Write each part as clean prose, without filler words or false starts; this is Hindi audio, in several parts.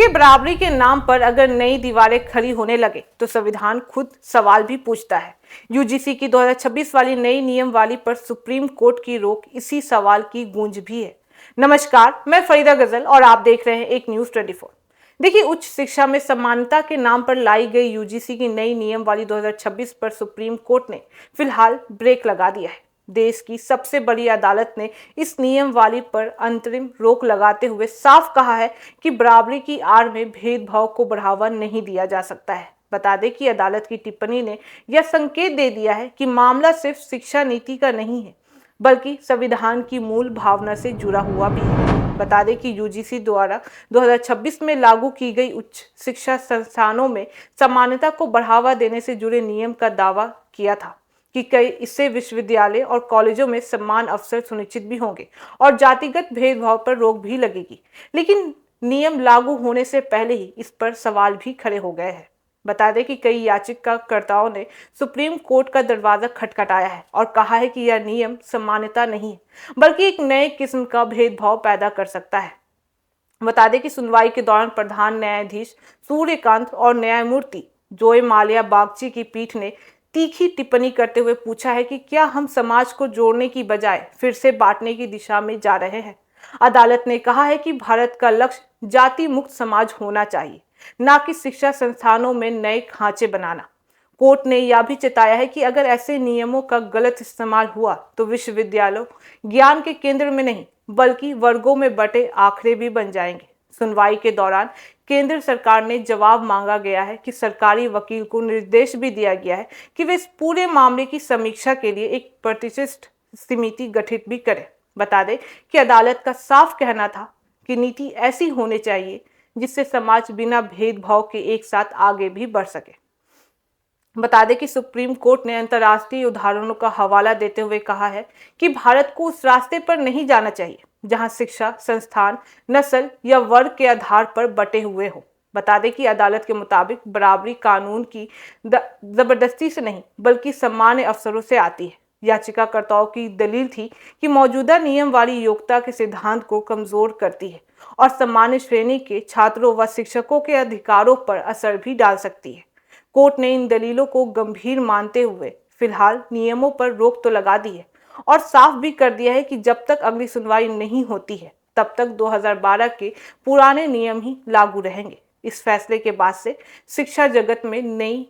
देखिए, बराबरी के नाम पर अगर नई दीवारें खड़ी होने लगे तो संविधान खुद सवाल भी पूछता है। यूजीसी की 2026 वाली नई नियमावली पर सुप्रीम कोर्ट की रोक इसी सवाल की गूंज भी है। नमस्कार, मैं फरीदा गजल और आप देख रहे हैं एक न्यूज 24। देखिए, उच्च शिक्षा में समानता के नाम पर लाई गई यूजीसी की नई नियमावली 2026 पर सुप्रीम कोर्ट ने फिलहाल ब्रेक लगा दिया है। देश की सबसे बड़ी अदालत ने इस नियमावली पर अंतरिम रोक लगाते हुए साफ कहा है कि बराबरी की आड़ में भेदभाव को बढ़ावा नहीं दिया जा सकता है। बता दें कि अदालत की टिप्पणी ने यह संकेत दे दिया है कि मामला सिर्फ शिक्षा नीति का नहीं है, बल्कि संविधान की मूल भावना से जुड़ा हुआ भी है। बता दें कि यूजीसी द्वारा 2026 में लागू की गई उच्च शिक्षा संस्थानों में समानता को बढ़ावा देने से जुड़े नियम का दावा किया था कि कई इससे विश्वविद्यालय और कॉलेजों में समान अवसर सुनिश्चित भी होंगे और जातिगत भेदभाव पर रोक भी लगेगी। लेकिन नियम लागू होने से पहले ही इस पर सवाल भी खड़े हो गए हैं। बता दें कि कई याचिकाकर्ताओं ने सुप्रीम कोर्ट का दरवाजा खटखटाया है और कहा है कि यह नियम समानता नहीं है, बल्कि एक नए किस्म का भेदभाव पैदा कर सकता है। बता दें कि सुनवाई के दौरान प्रधान न्यायाधीश सूर्यकांत और न्यायमूर्ति जोय माल्या बागची की पीठ ने तीखी टिप्पणी करते हुए पूछा है कि क्या हम समाज को जोड़ने की बजाय फिर से बांटने की दिशा में जा रहे हैं। अदालत ने कहा है कि भारत का लक्ष्य जाति मुक्त समाज होना चाहिए, न कि शिक्षा संस्थानों में नए खांचे बनाना। कोर्ट ने यह भी चेताया है कि अगर ऐसे नियमों का गलत इस्तेमाल हुआ तो विश्वविद्यालयों ज्ञान के केंद्र में नहीं बल्कि वर्गों में बटे आखड़े भी बन जाएंगे। सुनवाई के दौरान केंद्र सरकार ने जवाब मांगा गया है कि सरकारी वकील को निर्देश भी दिया गया है कि वे इस पूरे मामले की समीक्षा के लिए एक प्रतिष्ठित समिति गठित भी करें। बता दें कि अदालत का साफ कहना था कि नीति ऐसी होनी चाहिए जिससे समाज बिना भेदभाव के एक साथ आगे भी बढ़ सके। बता दें कि सुप्रीम कोर्ट ने अंतर्राष्ट्रीय उदाहरणों का हवाला देते हुए कहा है कि भारत को उस रास्ते पर नहीं जाना चाहिए जहां शिक्षा संस्थान नस्ल या वर्ग के आधार पर बटे हुए हो। बता दें कि अदालत के मुताबिक बराबरी कानून की जबरदस्ती से नहीं बल्कि सामान्य अवसरों से आती है। याचिकाकर्ताओं की दलील थी कि मौजूदा नियम वाली योग्यता के सिद्धांत को कमजोर करती है और सामान्य श्रेणी के छात्रों व शिक्षकों के अधिकारों पर असर भी डाल सकती है। कोर्ट ने इन दलीलों को गंभीर मानते हुए फिलहाल नियमों पर रोक तो लगा दी है और साफ भी कर दिया है कि जब तक अगली सुनवाई नहीं होती है तब तक 2012 के पुराने नियम ही लागू रहेंगे। इस फैसले के बाद से शिक्षा जगत में नई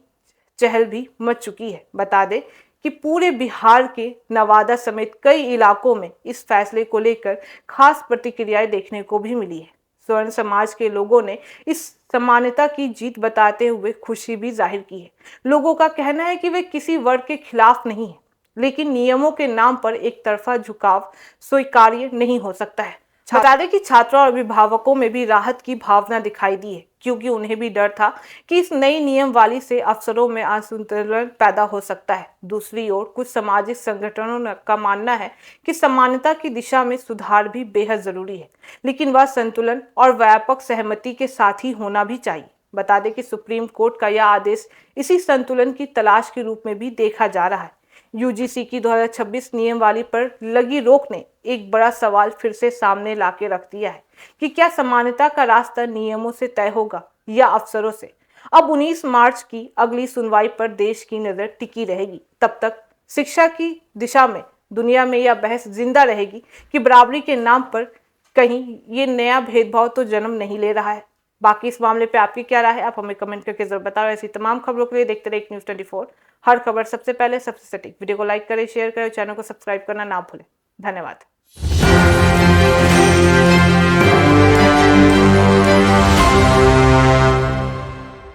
चहल भी मच चुकी है। बता दें कि पूरे बिहार के नवादा समेत कई इलाकों में इस फैसले को लेकर खास प्रतिक्रियाएं देखने को भी मिली है। स्वर्ण समाज के लोगों ने इस समानता की जीत बताते हुए खुशी भी जाहिर की है। लोगों का कहना है कि वे किसी वर्ग के खिलाफ नहीं है, लेकिन नियमों के नाम पर एक तरफा झुकाव स्वीकार्य नहीं हो सकता है। बता दें कि छात्रों और अभिभावकों में भी राहत की भावना दिखाई दी है, क्योंकि उन्हें भी डर था कि इस नई नियमावली से अफसरों में असंतुलन पैदा हो सकता है। दूसरी ओर कुछ सामाजिक संगठनों का मानना है कि समानता की दिशा में सुधार भी बेहद जरूरी है, लेकिन वह संतुलन और व्यापक सहमति के साथ ही होना भी चाहिए। बता दें कि सुप्रीम कोर्ट का यह आदेश इसी संतुलन की तलाश के रूप में भी देखा जा रहा है। यूजीसी की 2026 नियमावली पर लगी रोक ने एक बड़ा सवाल फिर से सामने लाके रख दिया है कि क्या समानता का रास्ता नियमों से तय होगा या अफसरों से। अब 19 मार्च की अगली सुनवाई पर देश की नजर टिकी रहेगी। तब तक शिक्षा की दिशा में दुनिया में यह बहस जिंदा रहेगी कि बराबरी के नाम पर कहीं ये नया भेदभाव तो जन्म नहीं ले रहा है। बाकी इस मामले पे आपकी क्या राय है, आप हमें कमेंट करके जरूर बताओ। ऐसी तमाम खबरों के लिए देखते रहिए न्यूज़ 24। हर खबर सबसे पहले सबसे सटीक। वीडियो को लाइक करें, शेयर करें, चैनल को सब्सक्राइब करना ना भूलें। धन्यवाद।